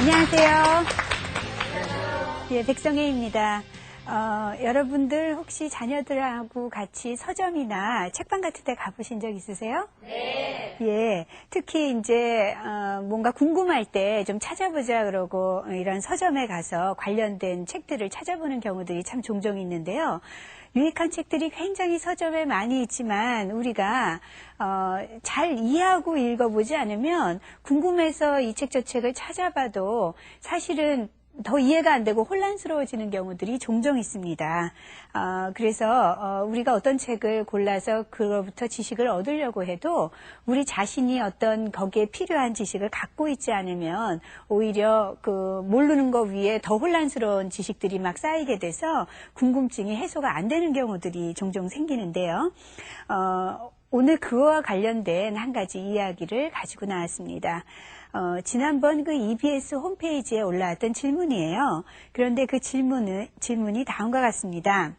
안녕하세요. 예, 백성혜입니다. 여러분들 혹시 자녀들하고 같이 서점이나 책방 같은 데 가보신 적 있으세요? 네. 예, 특히 이제 뭔가 궁금할 때 좀 찾아보자 그러고 이런 서점에 가서 관련된 책들을 찾아보는 경우들이 참 종종 있는데요. 유익한 책들이 굉장히 서점에 많이 있지만 우리가 잘 이해하고 읽어보지 않으면 궁금해서 이 책 저 책을 찾아봐도 사실은 더 이해가 안 되고 혼란스러워지는 경우들이 종종 있습니다. 그래서 우리가 어떤 책을 골라서 그로부터 지식을 얻으려고 해도 우리 자신이 어떤 거기에 필요한 지식을 갖고 있지 않으면 오히려 그 모르는 것 위에 더 혼란스러운 지식들이 막 쌓이게 돼서 궁금증이 해소가 안 되는 경우들이 종종 생기는데요. 오늘 그와 관련된 한 가지 이야기를 가지고 나왔습니다. 지난번 그 EBS 홈페이지에 올라왔던 질문이에요. 그런데 그 질문이 다음과 같습니다.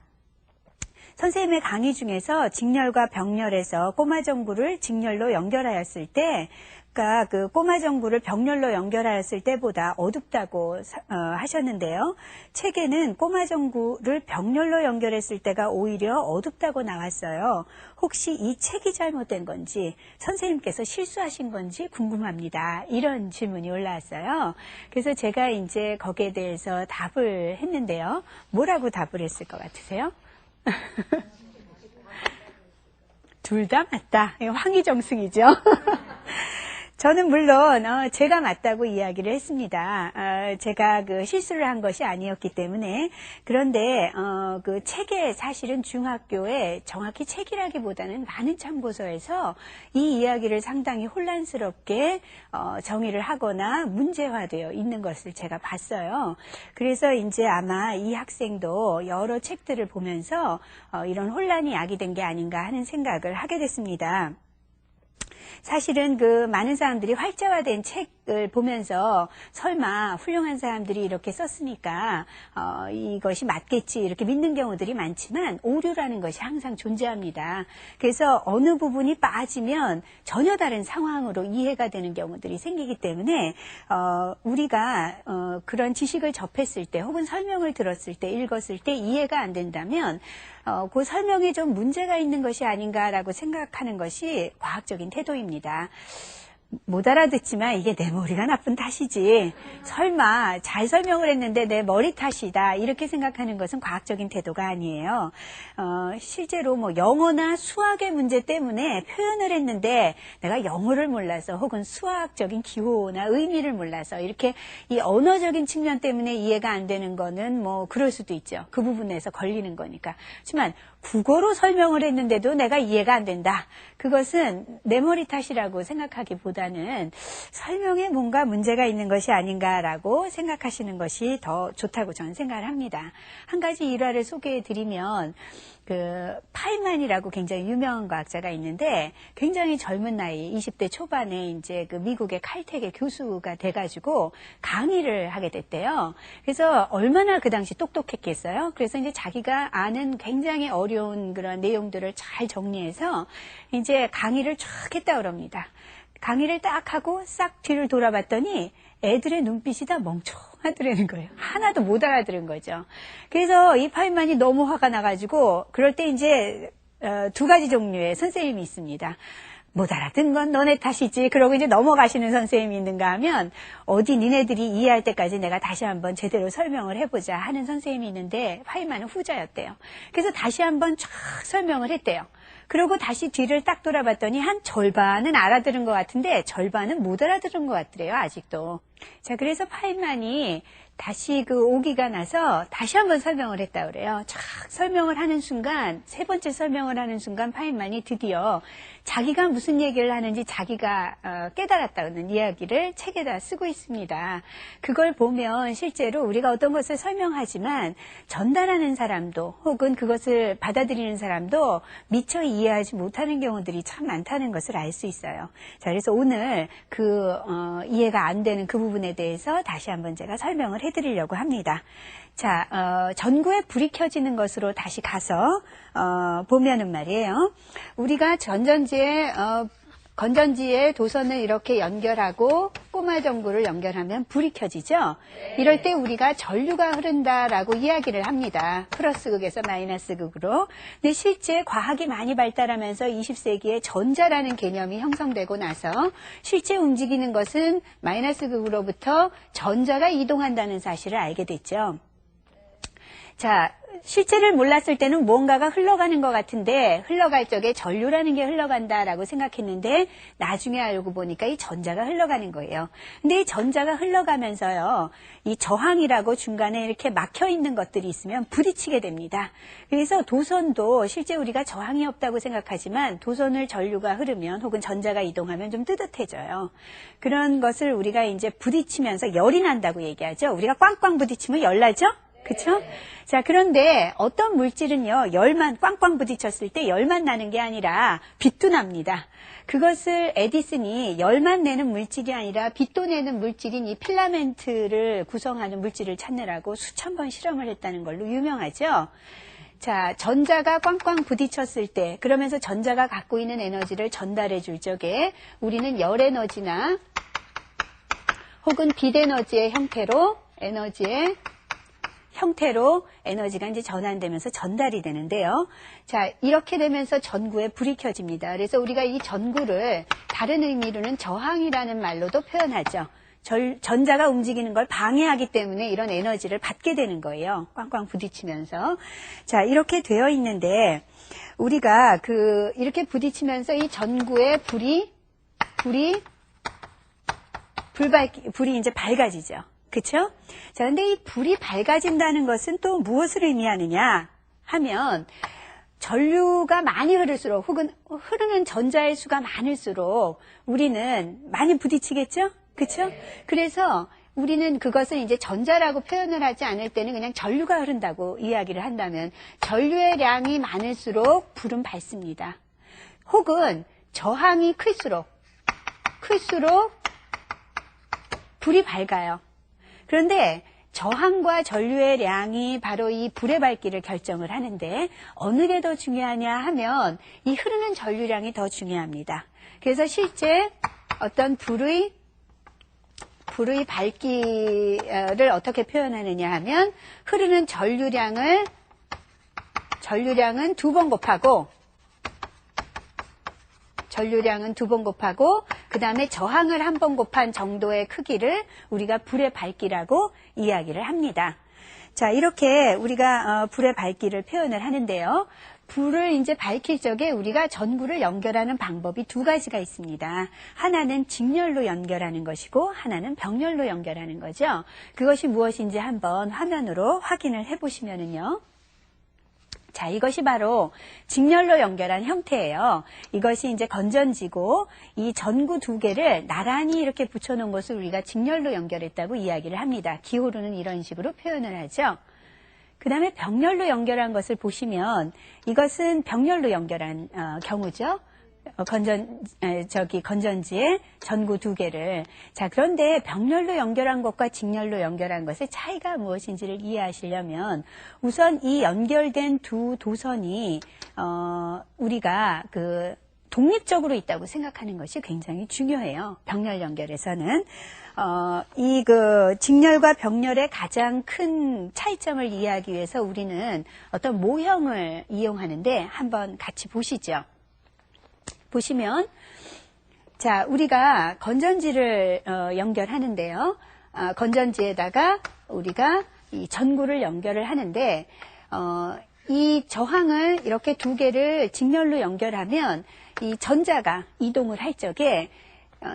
선생님의 강의 중에서 직렬과 병렬에서 꼬마정구를 직렬로 연결하였을 때, 그러니까 그 꼬마정구를 병렬로 연결하였을 때보다 어둡다고 하셨는데요. 책에는 꼬마정구를 병렬로 연결했을 때가 오히려 어둡다고 나왔어요. 혹시 이 책이 잘못된 건지 선생님께서 실수하신 건지 궁금합니다. 이런 질문이 올라왔어요. 그래서 제가 이제 거기에 대해서 답을 했는데요. 뭐라고 답을 했을 것 같으세요? 둘 다 맞다. 황희정승이죠. 저는 물론 제가 맞다고 이야기를 했습니다. 제가 그 실수를 한 것이 아니었기 때문에. 그런데 그 책에 사실은 중학교에 정확히 책이라기보다는 많은 참고서에서 이 이야기를 상당히 혼란스럽게 정의를 하거나 문제화되어 있는 것을 제가 봤어요. 그래서 이제 아마 이 학생도 여러 책들을 보면서 이런 혼란이 야기된 게 아닌가 하는 생각을 하게 됐습니다. 사실은 그 많은 사람들이 활자화된 책을 보면서 설마 훌륭한 사람들이 이렇게 썼으니까 이것이 맞겠지 이렇게 믿는 경우들이 많지만 오류라는 것이 항상 존재합니다. 그래서 어느 부분이 빠지면 전혀 다른 상황으로 이해가 되는 경우들이 생기기 때문에 우리가 그런 지식을 접했을 때 혹은 설명을 들었을 때 읽었을 때 이해가 안 된다면 그 설명에 좀 문제가 있는 것이 아닌가라고 생각하는 것이 과학적인 태도입니다. 못 알아듣지만 이게 내 머리가 나쁜 탓이지 설마 잘 설명을 했는데 내 머리 탓이다 이렇게 생각하는 것은 과학적인 태도가 아니에요. 실제로 뭐 영어나 수학의 문제 때문에 표현을 했는데 내가 영어를 몰라서 혹은 수학적인 기호나 의미를 몰라서 이렇게 이 언어적인 측면 때문에 이해가 안 되는 거는 뭐 그럴 수도 있죠. 그 부분에서 걸리는 거니까. 하지만 국어로 설명을 했는데도 내가 이해가 안 된다. 그것은 내 머리 탓이라고 생각하기보다는 설명에 뭔가 문제가 있는 것이 아닌가라고 생각하시는 것이 더 좋다고 저는 생각을 합니다. 한 가지 일화를 소개해 드리면 그 파이만이라고 굉장히 유명한 과학자가 있는데 굉장히 젊은 나이 20대 초반에 이제 그 미국의 칼텍의 교수가 돼가지고 강의를 하게 됐대요. 그래서 얼마나 그 당시 똑똑했겠어요. 그래서 이제 자기가 아는 굉장히 어려운 그런 내용들을 잘 정리해서 이제 강의를 쫙 했다 그럽니다. 강의를 딱 하고 싹 뒤를 돌아봤더니 애들의 눈빛이 다 멍청하더라는 거예요. 하나도 못 알아들은 거죠. 그래서 이 파이만이 너무 화가 나가지고 그럴 때 이제 두 가지 종류의 선생님이 있습니다. 못 알아듣는 건 너네 탓이지. 그러고 이제 넘어가시는 선생님이 있는가 하면 어디 니네들이 이해할 때까지 내가 다시 한번 제대로 설명을 해보자 하는 선생님이 있는데 파이만은 후자였대요. 그래서 다시 한번 쫙 설명을 했대요. 그리고 다시 뒤를 딱 돌아봤더니 한 절반은 알아들은 것 같은데 절반은 못 알아들은 것 같더래요. 아직도. 자, 그래서 파이만이 다시 그 오기가 나서 다시 한번 설명을 했다 그래요. 쫙 설명을 하는 순간, 세 번째 설명을 하는 순간 파이만이 드디어 자기가 무슨 얘기를 하는지 자기가 깨달았다는 이야기를 책에다 쓰고 있습니다. 그걸 보면 실제로 우리가 어떤 것을 설명하지만 전달하는 사람도 혹은 그것을 받아들이는 사람도 미처 이해하지 못하는 경우들이 참 많다는 것을 알 수 있어요. 자, 그래서 오늘 그 이해가 안 되는 그 부분에 대해서 다시 한번 제가 설명을 해드리려고 합니다. 자, 전구에 불이 켜지는 것으로 다시 가서 보면은 말이에요. 우리가 건전지에 도선을 이렇게 연결하고 소마 전구를 연결하면 불이 켜지죠. 이럴 때 우리가 전류가 흐른다라고 이야기를 합니다. 플러스 극에서 마이너스 극으로. 근데 실제 과학이 많이 발달하면서 20세기에 전자라는 개념이 형성되고 나서 실제 움직이는 것은 마이너스 극으로부터 전자가 이동한다는 사실을 알게 됐죠. 자, 실체를 몰랐을 때는 무언가가 흘러가는 것 같은데 흘러갈 적에 전류라는 게 흘러간다라고 생각했는데 나중에 알고 보니까 이 전자가 흘러가는 거예요. 근데 이 전자가 흘러가면서요, 이 저항이라고 중간에 이렇게 막혀 있는 것들이 있으면 부딪히게 됩니다. 그래서 도선도 실제 우리가 저항이 없다고 생각하지만 도선을 전류가 흐르면 혹은 전자가 이동하면 좀 뜨뜻해져요. 그런 것을 우리가 이제 부딪히면서 열이 난다고 얘기하죠. 우리가 꽝꽝 부딪히면 열 나죠? 그쵸? 자, 그런데 어떤 물질은요, 열만 꽝꽝 부딪혔을 때 열만 나는 게 아니라 빛도 납니다. 그것을 에디슨이 열만 내는 물질이 아니라 빛도 내는 물질인 이 필라멘트를 구성하는 물질을 찾느라고 수천 번 실험을 했다는 걸로 유명하죠. 자, 전자가 꽝꽝 부딪혔을 때, 그러면서 전자가 갖고 있는 에너지를 전달해 줄 적에 우리는 열 에너지나 혹은 빛 에너지의 형태로 에너지가 이제 전환되면서 전달이 되는데요. 자, 이렇게 되면서 전구에 불이 켜집니다. 그래서 우리가 이 전구를 다른 의미로는 저항이라는 말로도 표현하죠. 전자가 움직이는 걸 방해하기 때문에 이런 에너지를 받게 되는 거예요. 꽝꽝 부딪히면서. 자, 이렇게 되어 있는데 우리가 이렇게 부딪히면서 이 전구에 불이 이제 밝아지죠. 그쵸? 자, 근데 이 불이 밝아진다는 것은 또 무엇을 의미하느냐 하면 전류가 많이 흐를수록 혹은 흐르는 전자의 수가 많을수록 우리는 많이 부딪히겠죠? 그쵸? 그래서 우리는 그것을 이제 전자라고 표현을 하지 않을 때는 그냥 전류가 흐른다고 이야기를 한다면 전류의 양이 많을수록 불은 밝습니다. 혹은 저항이 클수록 불이 밝아요. 그런데 저항과 전류의 양이 바로 이 불의 밝기를 결정을 하는데 어느 게 더 중요하냐 하면 이 흐르는 전류량이 더 중요합니다. 그래서 실제 어떤 불의 밝기를 어떻게 표현하느냐 하면 흐르는 전류량은 2번 곱하고 그 다음에 저항을 1번 곱한 정도의 크기를 우리가 불의 밝기라고 이야기를 합니다. 자, 이렇게 우리가 불의 밝기를 표현을 하는데요. 불을 이제 밝힐 적에 우리가 전구를 연결하는 방법이 두 가지가 있습니다. 하나는 직렬로 연결하는 것이고 하나는 병렬로 연결하는 거죠. 그것이 무엇인지 한번 화면으로 확인을 해보시면은요. 자, 이것이 바로 직렬로 연결한 형태예요. 이것이 이제 건전지고 이 전구 두 개를 나란히 이렇게 붙여놓은 것을 우리가 직렬로 연결했다고 이야기를 합니다. 기호로는 이런 식으로 표현을 하죠. 그 다음에 병렬로 연결한 것을 보시면 이것은 병렬로 연결한 경우죠. 건전지의 전구 두 개를. 자, 그런데 병렬로 연결한 것과 직렬로 연결한 것의 차이가 무엇인지를 이해하시려면 우선 이 연결된 두 도선이 우리가 독립적으로 있다고 생각하는 것이 굉장히 중요해요. 병렬 연결에서는. 직렬과 병렬의 가장 큰 차이점을 이해하기 위해서 우리는 어떤 모형을 이용하는데 한번 같이 보시죠. 보시면, 자, 우리가 건전지를 연결하는데요. 건전지에다가 우리가 이 전구를 연결을 하는데, 이 저항을 이렇게 두 개를 직렬로 연결하면 이 전자가 이동을 할 적에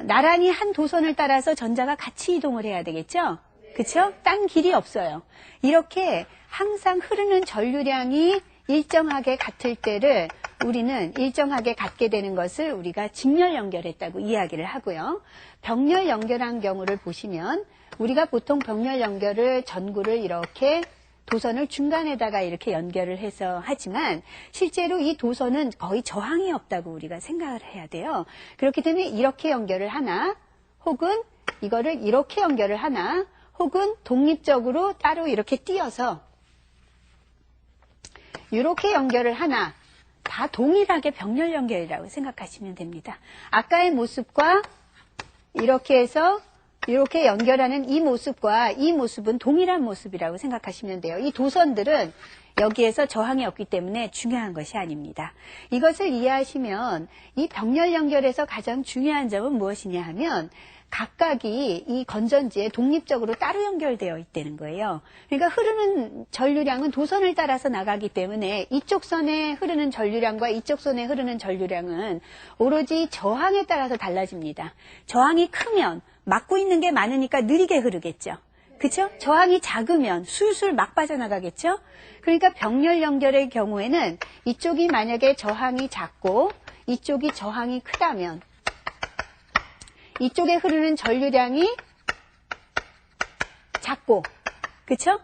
나란히 한 도선을 따라서 전자가 같이 이동을 해야 되겠죠? 그쵸? 딴 길이 없어요. 이렇게 항상 흐르는 전류량이 일정하게 같을 때를 우리는 일정하게 같게 되는 것을 우리가 직렬 연결했다고 이야기를 하고요. 병렬 연결한 경우를 보시면 우리가 보통 병렬 연결을 전구를 이렇게 도선을 중간에다가 이렇게 연결을 해서 하지만 실제로 이 도선은 거의 저항이 없다고 우리가 생각을 해야 돼요. 그렇기 때문에 이렇게 연결을 하나 혹은 이거를 이렇게 연결을 하나 혹은 독립적으로 따로 이렇게 띄어서 이렇게 연결을 하나 다 동일하게 병렬 연결이라고 생각하시면 됩니다. 아까의 모습과 이렇게 해서 이렇게 연결하는 이 모습과 이 모습은 동일한 모습이라고 생각하시면 돼요. 이 도선들은 여기에서 저항이 없기 때문에 중요한 것이 아닙니다. 이것을 이해하시면 이 병렬 연결에서 가장 중요한 점은 무엇이냐 하면 각각이 이 건전지에 독립적으로 따로 연결되어 있다는 거예요. 그러니까 흐르는 전류량은 도선을 따라서 나가기 때문에 이쪽 선에 흐르는 전류량과 이쪽 선에 흐르는 전류량은 오로지 저항에 따라서 달라집니다. 저항이 크면 막고 있는 게 많으니까 느리게 흐르겠죠. 그렇죠? 저항이 작으면 술술 막 빠져나가겠죠? 그러니까 병렬 연결의 경우에는 이쪽이 만약에 저항이 작고 이쪽이 저항이 크다면 이쪽에 흐르는 전류량이 작고, 그쵸?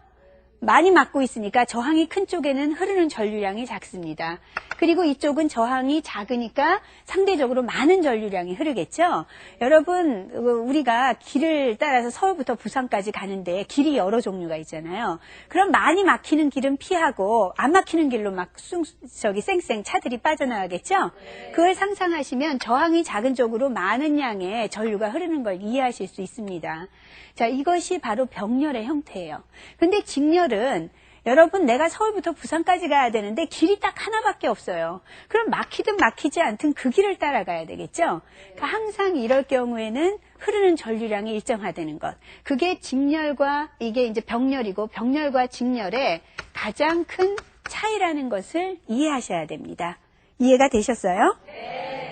많이 막고 있으니까 저항이 큰 쪽에는 흐르는 전류량이 작습니다. 그리고 이쪽은 저항이 작으니까 상대적으로 많은 전류량이 흐르겠죠? 여러분, 우리가 길을 따라서 서울부터 부산까지 가는데 길이 여러 종류가 있잖아요. 그럼 많이 막히는 길은 피하고 안 막히는 길로 막 쌩쌩 차들이 빠져나가겠죠? 그걸 상상하시면 저항이 작은 쪽으로 많은 양의 전류가 흐르는 걸 이해하실 수 있습니다. 자, 이것이 바로 병렬의 형태예요. 근데 직렬은 여러분 내가 서울부터 부산까지 가야 되는데 길이 딱 하나밖에 없어요. 그럼 막히든 막히지 않든 그 길을 따라가야 되겠죠. 그러니까 항상 이럴 경우에는 흐르는 전류량이 일정화되는 것. 그게 직렬과 이게 이제 병렬이고 병렬과 직렬의 가장 큰 차이라는 것을 이해하셔야 됩니다. 이해가 되셨어요? 네.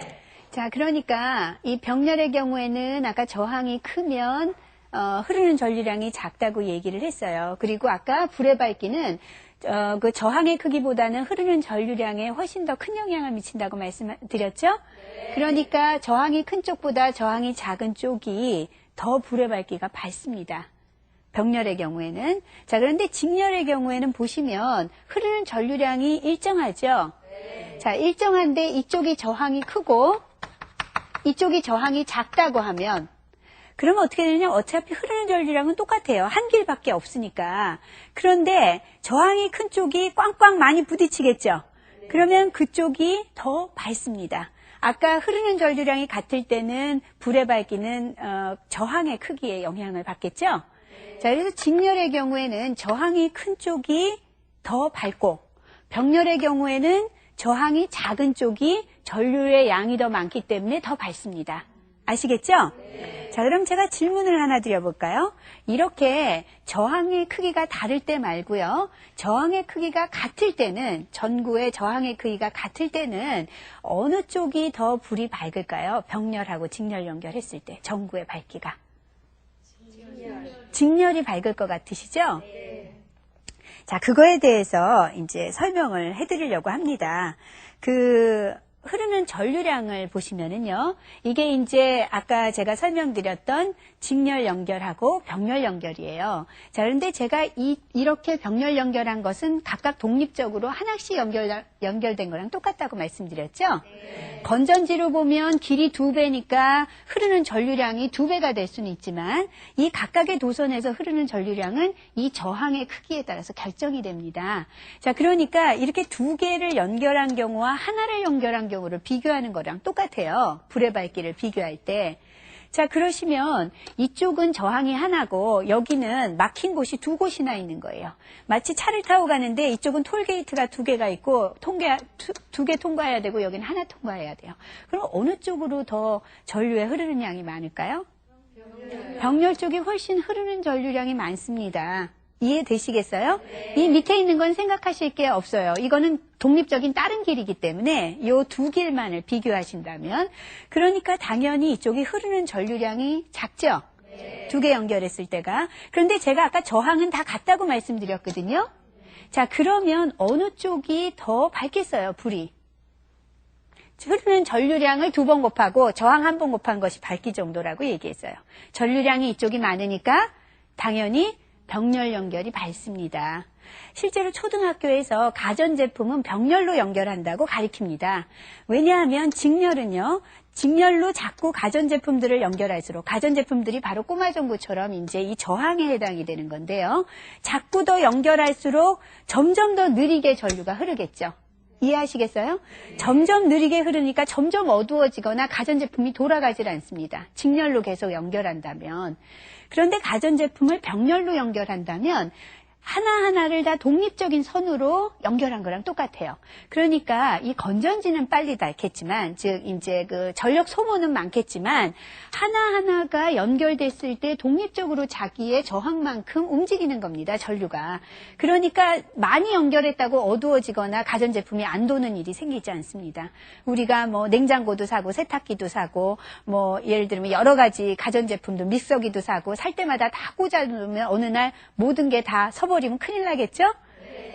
자, 그러니까 이 병렬의 경우에는 아까 저항이 크면 흐르는 전류량이 작다고 얘기를 했어요. 그리고 아까 불의 밝기는 그 저항의 크기보다는 흐르는 전류량에 훨씬 더 큰 영향을 미친다고 말씀드렸죠? 네. 그러니까 저항이 큰 쪽보다 저항이 작은 쪽이 더 불의 밝기가 밝습니다. 병렬의 경우에는. 자, 그런데 직렬의 경우에는 보시면 흐르는 전류량이 일정하죠? 네. 자, 일정한데 이쪽이 저항이 크고 이쪽이 저항이 작다고 하면 그러면 어떻게 되느냐? 어차피 흐르는 전류량은 똑같아요. 한 길밖에 없으니까. 그런데 저항이 큰 쪽이 꽝꽝 많이 부딪히겠죠? 그러면 그쪽이 더 밝습니다. 아까 흐르는 전류량이 같을 때는 불의 밝기는 저항의 크기에 영향을 받겠죠? 자, 그래서 직렬의 경우에는 저항이 큰 쪽이 더 밝고 병렬의 경우에는 저항이 작은 쪽이 전류의 양이 더 많기 때문에 더 밝습니다. 아시겠죠? 네. 자, 그럼 제가 질문을 하나 드려볼까요? 이렇게 저항의 크기가 다를 때 말고요. 저항의 크기가 같을 때는, 전구의 저항의 크기가 같을 때는 어느 쪽이 더 불이 밝을까요? 병렬하고 직렬 연결했을 때, 전구의 밝기가. 직렬이 밝을 것 같으시죠? 네. 자, 그거에 대해서 이제 설명을 해드리려고 합니다. 흐르는 전류량을 보시면은요, 이게 이제 아까 제가 설명드렸던 직렬 연결하고 병렬 연결이에요. 자, 그런데 제가 이렇게 병렬 연결한 것은 각각 독립적으로 하나씩 연결된 거랑 똑같다고 말씀드렸죠? 네. 건전지로 보면 길이 2배니까 흐르는 전류량이 2배가 될 수는 있지만 이 각각의 도선에서 흐르는 전류량은 이 저항의 크기에 따라서 결정이 됩니다. 자, 그러니까 이렇게 2개를 연결한 경우와 하나를 연결한 경우를 비교하는 거랑 똑같아요. 불의 밝기를 비교할 때. 자, 그러시면 이쪽은 저항이 하나고 여기는 막힌 곳이 2곳이나 있는 거예요. 마치 차를 타고 가는데 이쪽은 톨게이트가 2개가 있고 2개 통과해야 되고 여기는 하나 통과해야 돼요. 그럼 어느 쪽으로 더 전류에 흐르는 양이 많을까요? 병렬 쪽이 훨씬 흐르는 전류량이 많습니다. 이해되시겠어요? 네. 이 밑에 있는 건 생각하실 게 없어요. 이거는 독립적인 다른 길이기 때문에 이 2길만을 비교하신다면 그러니까 당연히 이쪽이 흐르는 전류량이 작죠? 네. 2개 연결했을 때가. 그런데 제가 아까 저항은 다 같다고 말씀드렸거든요. 자, 그러면 어느 쪽이 더 밝겠어요, 불이? 흐르는 전류량을 2번 곱하고 저항 1번 곱한 것이 밝기 정도라고 얘기했어요. 전류량이 이쪽이 많으니까 당연히 병렬 연결이 밝습니다. 실제로 초등학교에서 가전제품은 병렬로 연결한다고 가르칩니다. 왜냐하면 직렬은요, 직렬로 자꾸 가전제품들을 연결할수록 가전제품들이 바로 꼬마전구처럼 이제 이 저항에 해당이 되는 건데요. 자꾸 더 연결할수록 점점 더 느리게 전류가 흐르겠죠. 이해하시겠어요? 점점 느리게 흐르니까 점점 어두워지거나 가전제품이 돌아가질 않습니다. 직렬로 계속 연결한다면. 그런데 가전제품을 병렬로 연결한다면 하나하나를 다 독립적인 선으로 연결한 거랑 똑같아요. 그러니까 이 건전지는 빨리 닳겠지만, 즉 이제 그 전력 소모는 많겠지만 하나하나가 연결됐을 때 독립적으로 자기의 저항만큼 움직이는 겁니다. 전류가. 그러니까 많이 연결했다고 어두워지거나 가전제품이 안 도는 일이 생기지 않습니다. 우리가 뭐 냉장고도 사고 세탁기도 사고 뭐 예를 들면 여러 가지 가전제품도 믹서기도 사고 살 때마다 다 꽂아놓으면 어느 날 모든 게 다 버리면 큰일 나겠죠?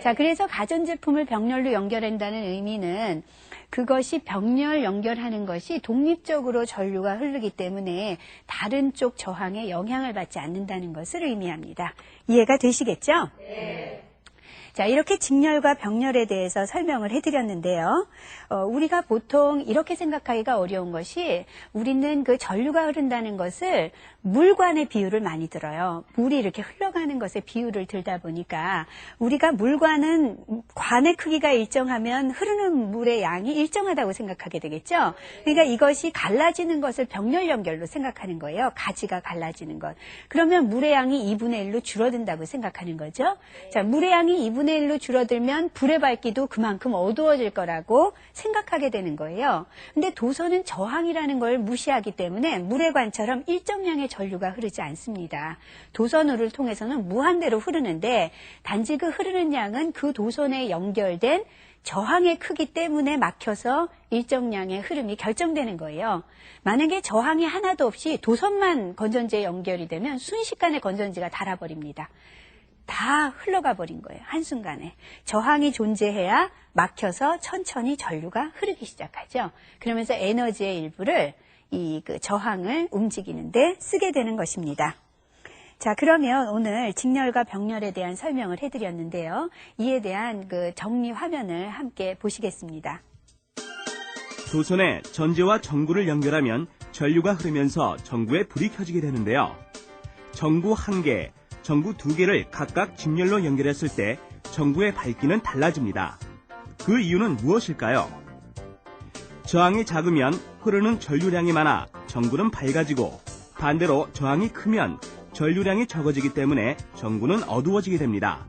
자, 그래서 가전제품을 병렬로 연결한다는 의미는 그것이 병렬 연결하는 것이 독립적으로 전류가 흐르기 때문에 다른 쪽 저항에 영향을 받지 않는다는 것을 의미합니다. 이해가 되시겠죠? 네. 자, 이렇게 직렬과 병렬에 대해서 설명을 해드렸는데요. 우리가 보통 이렇게 생각하기가 어려운 것이 우리는 그 전류가 흐른다는 것을 물관의 비유를 많이 들어요. 물이 이렇게 흘러가는 것에 비유를 들다 보니까 우리가 물관은 관의 크기가 일정하면 흐르는 물의 양이 일정하다고 생각하게 되겠죠. 그러니까 이것이 갈라지는 것을 병렬 연결로 생각하는 거예요. 가지가 갈라지는 것. 그러면 물의 양이 2분의 1로 줄어든다고 생각하는 거죠. 자, 물의 양이 2분의 1로 줄어들면 불의 밝기도 그만큼 어두워질 거라고 생각하게 되는 거예요. 근데 도선은 저항이라는 걸 무시하기 때문에 물의 관처럼 일정량의 전류가 흐르지 않습니다. 도선호를 통해서는 무한대로 흐르는데 단지 그 흐르는 양은 그 도선에 연결된 저항의 크기 때문에 막혀서 일정량의 흐름이 결정되는 거예요. 만약에 저항이 하나도 없이 도선만 건전지에 연결이 되면 순식간에 건전지가 닳아버립니다. 다 흘러가 버린 거예요. 한순간에. 저항이 존재해야 막혀서 천천히 전류가 흐르기 시작하죠. 그러면서 에너지의 일부를 그 저항을 움직이는데 쓰게 되는 것입니다. 자, 그러면 오늘 직렬과 병렬에 대한 설명을 해드렸는데요. 이에 대한 그 정리 화면을 함께 보시겠습니다. 도선에 전지와 전구를 연결하면 전류가 흐르면서 전구에 불이 켜지게 되는데요. 전구 1개, 전구 2개를 각각 직렬로 연결했을 때 전구의 밝기는 달라집니다. 그 이유는 무엇일까요? 저항이 작으면 흐르는 전류량이 많아 전구는 밝아지고 반대로 저항이 크면 전류량이 적어지기 때문에 전구는 어두워지게 됩니다.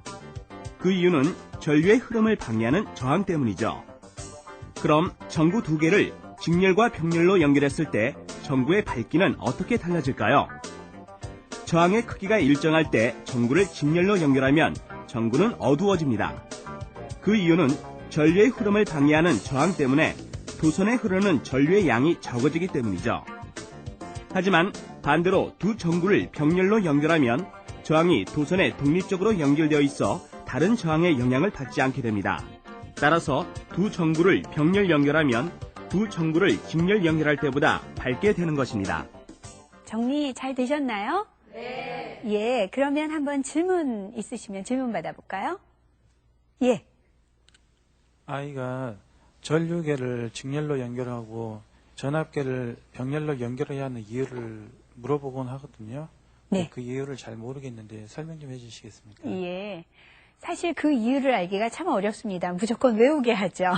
그 이유는 전류의 흐름을 방해하는 저항 때문이죠. 그럼 전구 2개를 직렬과 병렬로 연결했을 때 전구의 밝기는 어떻게 달라질까요? 저항의 크기가 일정할 때 전구를 직렬로 연결하면 전구는 어두워집니다. 그 이유는 전류의 흐름을 방해하는 저항 때문에 도선에 흐르는 전류의 양이 적어지기 때문이죠. 하지만 반대로 두 전구를 병렬로 연결하면 저항이 도선에 독립적으로 연결되어 있어 다른 저항의 영향을 받지 않게 됩니다. 따라서 두 전구를 병렬 연결하면 두 전구를 직렬 연결할 때보다 밝게 되는 것입니다. 정리 잘 되셨나요? 네. 예, 그러면 한번 질문 있으시면 질문 받아볼까요? 예. 아이가 전류계를 직렬로 연결하고 전압계를 병렬로 연결해야 하는 이유를 물어보곤 하거든요. 네. 그 이유를 잘 모르겠는데 설명 좀 해주시겠습니까? 예. 사실 그 이유를 알기가 참 어렵습니다. 무조건 외우게 하죠.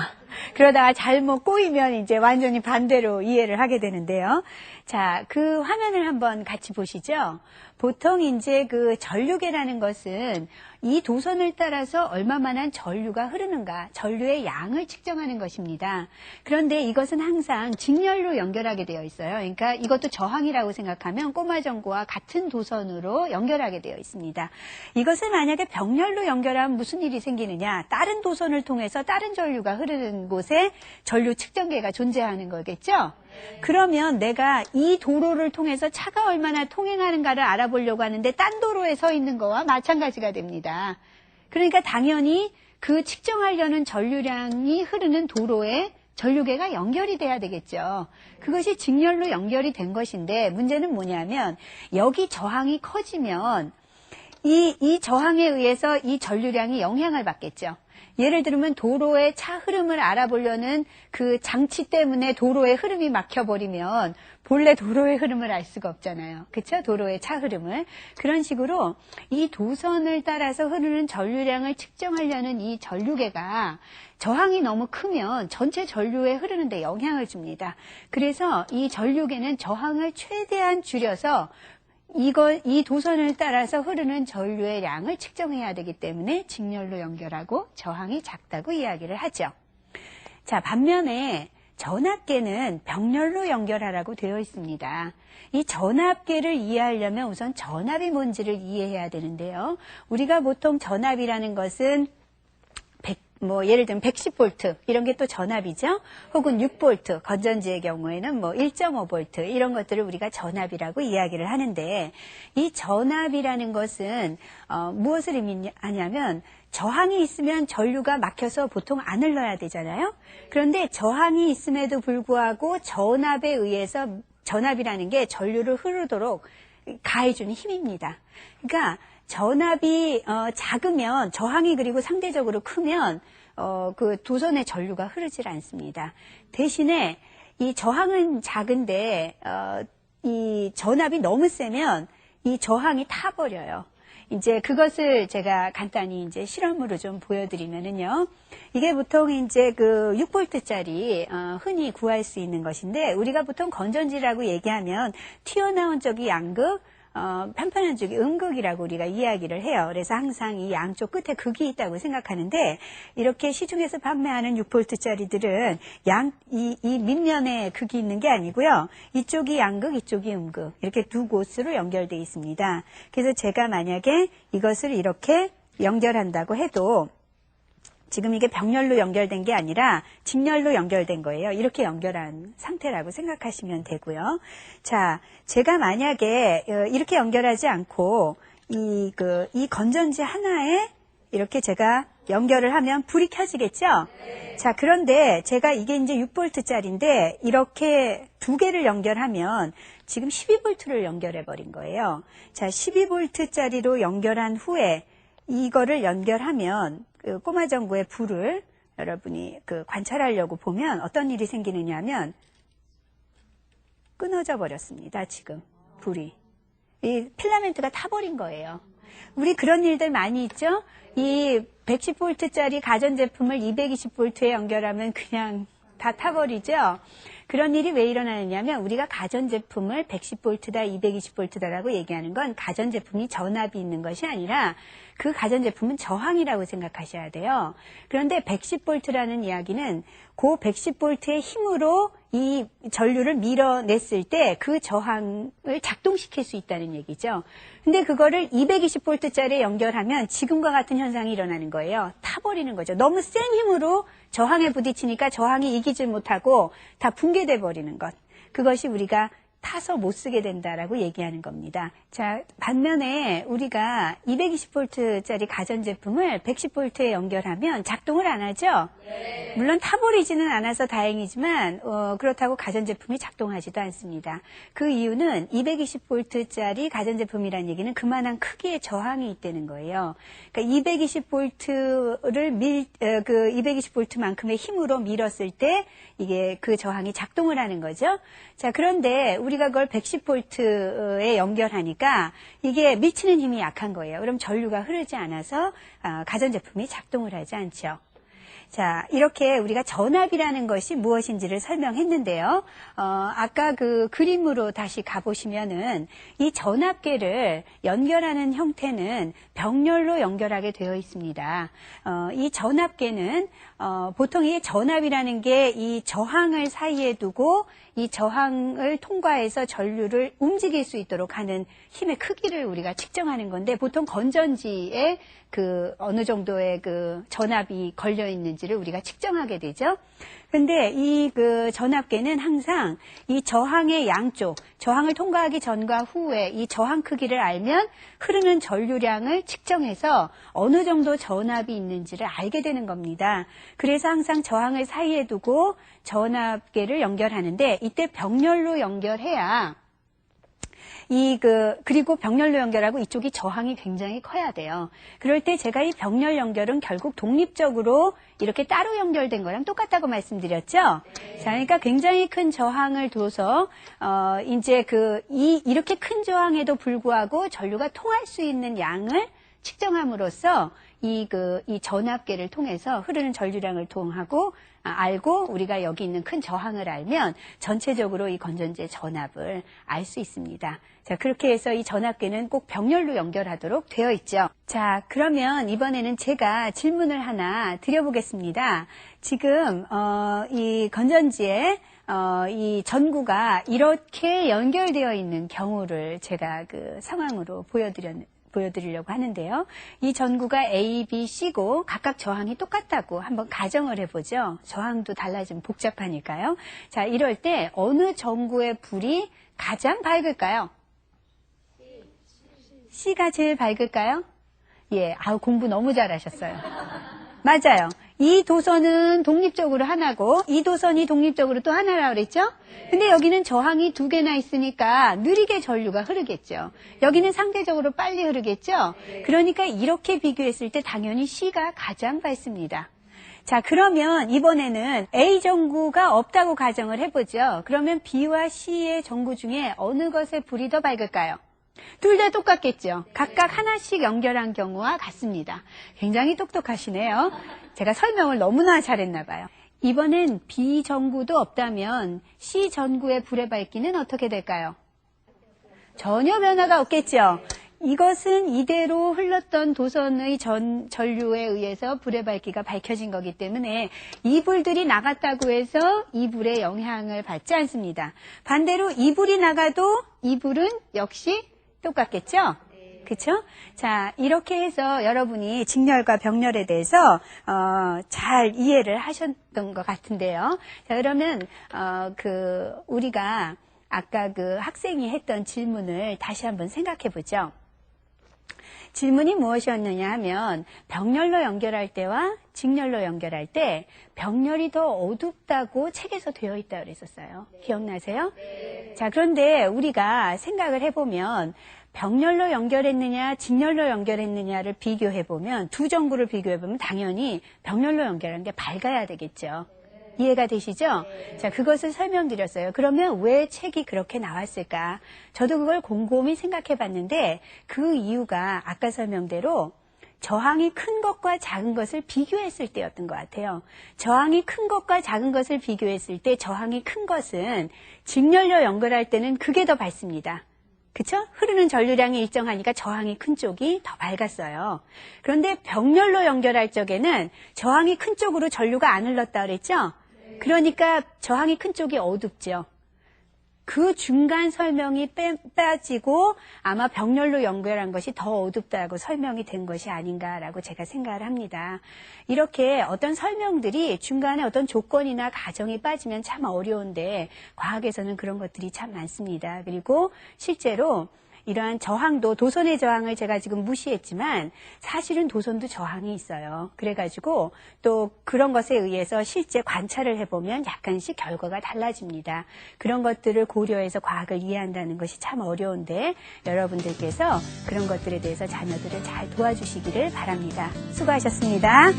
그러다가 잘못 꼬이면 이제 완전히 반대로 이해를 하게 되는데요. 자, 그 화면을 한번 같이 보시죠. 보통 이제 그 전류계라는 것은 이 도선을 따라서 얼마만한 전류가 흐르는가, 전류의 양을 측정하는 것입니다. 그런데 이것은 항상 직렬로 연결하게 되어 있어요. 그러니까 이것도 저항이라고 생각하면 꼬마 전구와 같은 도선으로 연결하게 되어 있습니다. 이것을 만약에 병렬로 연결하면 무슨 일이 생기느냐, 다른 도선을 통해서 다른 전류가 흐르는 곳에 전류 측정계가 존재하는 거겠죠? 그러면 내가 이 도로를 통해서 차가 얼마나 통행하는가를 알아보려고 하는데 딴 도로에 서 있는 거와 마찬가지가 됩니다. 그러니까 당연히 그 측정하려는 전류량이 흐르는 도로에 전류계가 연결이 돼야 되겠죠. 그것이 직렬로 연결이 된 것인데 문제는 뭐냐면 여기 저항이 커지면 이 저항에 의해서 이 전류량이 영향을 받겠죠. 예를 들면 도로의 차 흐름을 알아보려는 그 장치 때문에 도로의 흐름이 막혀버리면 본래 도로의 흐름을 알 수가 없잖아요. 그렇죠? 도로의 차 흐름을. 그런 식으로 이 도선을 따라서 흐르는 전류량을 측정하려는 이 전류계가 저항이 너무 크면 전체 전류에 흐르는데 영향을 줍니다. 그래서 이 전류계는 저항을 최대한 줄여서 이 도선을 따라서 흐르는 전류의 양을 측정해야 되기 때문에 직렬로 연결하고 저항이 작다고 이야기를 하죠. 자, 반면에 전압계는 병렬로 연결하라고 되어 있습니다. 이 전압계를 이해하려면 우선 전압이 뭔지를 이해해야 되는데요. 우리가 보통 전압이라는 것은 예를 들면 110V 이런 게 또 전압이죠. 혹은 6V 건전지의 경우에는 1.5V 이런 것들을 우리가 전압이라고 이야기를 하는데 이 전압이라는 것은 무엇을 의미하냐면 저항이 있으면 전류가 막혀서 보통 안 흘러야 되잖아요. 그런데 저항이 있음에도 불구하고 전압에 의해서 전압이라는 게 전류를 흐르도록 가해주는 힘입니다. 그러니까 전압이 작으면 저항이 그리고 상대적으로 크면 그 도선의 전류가 흐르질 않습니다. 대신에 이 저항은 작은데 이 전압이 너무 세면 이 저항이 타버려요. 이제 그것을 제가 간단히 이제 실험으로 좀 보여드리면은요. 이게 보통 이제 그 6V짜리 흔히 구할 수 있는 것인데 우리가 보통 건전지라고 얘기하면 튀어나온 쪽이 양극, 편편한 쪽이 음극이라고 우리가 이야기를 해요. 그래서 항상 이 양쪽 끝에 극이 있다고 생각하는데 이렇게 시중에서 판매하는 6V짜리들은 이 밑면에 극이 있는 게 아니고요. 이쪽이 양극, 이쪽이 음극 이렇게 두 곳으로 연결되어 있습니다. 그래서 제가 만약에 이것을 이렇게 연결한다고 해도 지금 이게 병렬로 연결된 게 아니라 직렬로 연결된 거예요. 이렇게 연결한 상태라고 생각하시면 되고요. 자, 제가 만약에 이렇게 연결하지 않고 이 건전지 하나에 이렇게 제가 연결을 하면 불이 켜지겠죠? 자, 그런데 제가 이게 이제 6V짜리인데 이렇게 두 개를 연결하면 지금 12V를 연결해 버린 거예요. 자, 12V짜리로 연결한 후에 이거를 연결하면 그 꼬마 전구의 불을 여러분이 관찰하려고 보면 어떤 일이 생기느냐 하면 끊어져 버렸습니다. 지금 불이. 이 필라멘트가 타버린 거예요. 우리 그런 일들 많이 있죠? 이 110V짜리 가전제품을 220V에 연결하면 그냥 다 타버리죠? 그런 일이 왜 일어나느냐면 우리가 가전제품을 110V다, 220V다라고 얘기하는 건 가전제품이 전압이 있는 것이 아니라 그 가전제품은 저항이라고 생각하셔야 돼요. 그런데 110V라는 이야기는 그 110V의 힘으로 이 전류를 밀어냈을 때 그 저항을 작동시킬 수 있다는 얘기죠. 근데 그거를 220V짜리에 연결하면 지금과 같은 현상이 일어나는 거예요. 타버리는 거죠. 너무 센 힘으로 저항에 부딪히니까 저항이 이기질 못하고 다 붕괴돼 버리는 것. 그것이 우리가 타서 못 쓰게 된다라고 얘기하는 겁니다. 자, 반면에 우리가 220V짜리 가전제품을 110V에 연결하면 작동을 안 하죠? 네. 물론 타버리지는 않아서 다행이지만 그렇다고 가전제품이 작동하지도 않습니다. 그 이유는 220V짜리 가전제품이라는 얘기는 그만한 크기의 저항이 있다는 거예요. 그러니까 220V를 220V만큼의 힘으로 밀었을 때 이게 그 저항이 작동을 하는 거죠. 자, 그런데 우리가 그걸 110V에 연결하니까 이게 미치는 힘이 약한 거예요. 그럼 전류가 흐르지 않아서 가전제품이 작동을 하지 않죠. 자, 이렇게 우리가 전압이라는 것이 무엇인지를 설명했는데요. 아까 그 그림으로 다시 가보시면은 이 전압계를 연결하는 형태는 병렬로 연결하게 되어 있습니다. 이 전압계는 보통 이 전압이라는 게 이 저항을 사이에 두고 이 저항을 통과해서 전류를 움직일 수 있도록 하는 힘의 크기를 우리가 측정하는 건데 보통 건전지에 그 어느 정도의 그 전압이 걸려 있는지를 우리가 측정하게 되죠. 근데 이 그 전압계는 항상 이 저항의 양쪽, 저항을 통과하기 전과 후에 이 저항 크기를 알면 흐르는 전류량을 측정해서 어느 정도 전압이 있는지를 알게 되는 겁니다. 그래서 항상 저항을 사이에 두고 전압계를 연결하는데 이때 병렬로 연결해야 그리고 병렬로 연결하고 이쪽이 저항이 굉장히 커야 돼요. 그럴 때 제가 이 병렬 연결은 결국 독립적으로 이렇게 따로 연결된 거랑 똑같다고 말씀드렸죠? 자, 그러니까 굉장히 큰 저항을 둬서, 이제 이렇게 큰 저항에도 불구하고 전류가 통할 수 있는 양을 측정함으로써 이 전압계를 통해서 흐르는 전류량을 알고 우리가 여기 있는 큰 저항을 알면 전체적으로 이 건전지의 전압을 알 수 있습니다. 자, 그렇게 해서 이 전압계는 꼭 병렬로 연결하도록 되어 있죠. 자, 그러면 이번에는 제가 질문을 하나 드려보겠습니다. 지금 이 건전지에 이 전구가 이렇게 연결되어 있는 경우를 제가 상황으로 보여드리려고 하는데요. 이 전구가 A, B, C고 각각 저항이 똑같다고 한번 가정을 해보죠. 저항도 달라지면 복잡하니까요. 자, 이럴 때 어느 전구의 불이 가장 밝을까요? C가 제일 밝을까요? 예, 공부 너무 잘하셨어요. 맞아요. 이 도선은 독립적으로 하나고 이 도선이 독립적으로 또 하나라고 그랬죠? 근데 여기는 저항이 두 개나 있으니까 느리게 전류가 흐르겠죠. 여기는 상대적으로 빨리 흐르겠죠? 그러니까 이렇게 비교했을 때 당연히 C가 가장 밝습니다. 자, 그러면 이번에는 A 전구가 없다고 가정을 해보죠. 그러면 B와 C의 전구 중에 어느 것의 불이 더 밝을까요? 둘 다 똑같겠죠. 각각 하나씩 연결한 경우와 같습니다. 굉장히 똑똑하시네요. 제가 설명을 너무나 잘했나 봐요. 이번엔 B 전구도 없다면 C 전구의 불의 밝기는 어떻게 될까요? 전혀 변화가 없겠죠. 이것은 이대로 흘렀던 도선의 전류에 의해서 불의 밝기가 밝혀진 거기 때문에 이 불들이 나갔다고 해서 이 불의 영향을 받지 않습니다. 반대로 이 불이 나가도 이 불은 역시 똑같겠죠? 그쵸? 자, 이렇게 해서 여러분이 직렬과 병렬에 대해서, 잘 이해를 하셨던 것 같은데요. 자, 그러면, 우리가 아까 학생이 했던 질문을 다시 한번 생각해 보죠. 질문이 무엇이었느냐 하면, 병렬로 연결할 때와 직렬로 연결할 때, 병렬이 더 어둡다고 책에서 되어 있다고 그랬었어요. 기억나세요? 자, 그런데 우리가 생각을 해보면, 병렬로 연결했느냐, 직렬로 연결했느냐를 비교해보면, 두 전구를 비교해보면 당연히 병렬로 연결한 게 밝아야 되겠죠. 이해가 되시죠? 자, 그것을 설명드렸어요. 그러면 왜 책이 그렇게 나왔을까? 저도 그걸 곰곰이 생각해 봤는데, 그 이유가 아까 설명대로 저항이 큰 것과 작은 것을 비교했을 때였던 것 같아요. 저항이 큰 것과 작은 것을 비교했을 때 저항이 큰 것은 직렬로 연결할 때는 그게 더 밝습니다. 그쵸? 흐르는 전류량이 일정하니까 저항이 큰 쪽이 더 밝았어요. 그런데 병렬로 연결할 적에는 저항이 큰 쪽으로 전류가 안 흘렀다 그랬죠? 그러니까 저항이 큰 쪽이 어둡죠. 그 중간 설명이 빠지고 아마 병렬로 연결한 것이 더 어둡다고 설명이 된 것이 아닌가라고 제가 생각을 합니다. 이렇게 어떤 설명들이 중간에 어떤 조건이나 가정이 빠지면 참 어려운데 과학에서는 그런 것들이 참 많습니다. 그리고 실제로 이러한 저항도 도선의 저항을 제가 지금 무시했지만 사실은 도선도 저항이 있어요. 그래가지고 또 그런 것에 의해서 실제 관찰을 해보면 약간씩 결과가 달라집니다. 그런 것들을 고려해서 과학을 이해한다는 것이 참 어려운데 여러분들께서 그런 것들에 대해서 자녀들을 잘 도와주시기를 바랍니다. 수고하셨습니다.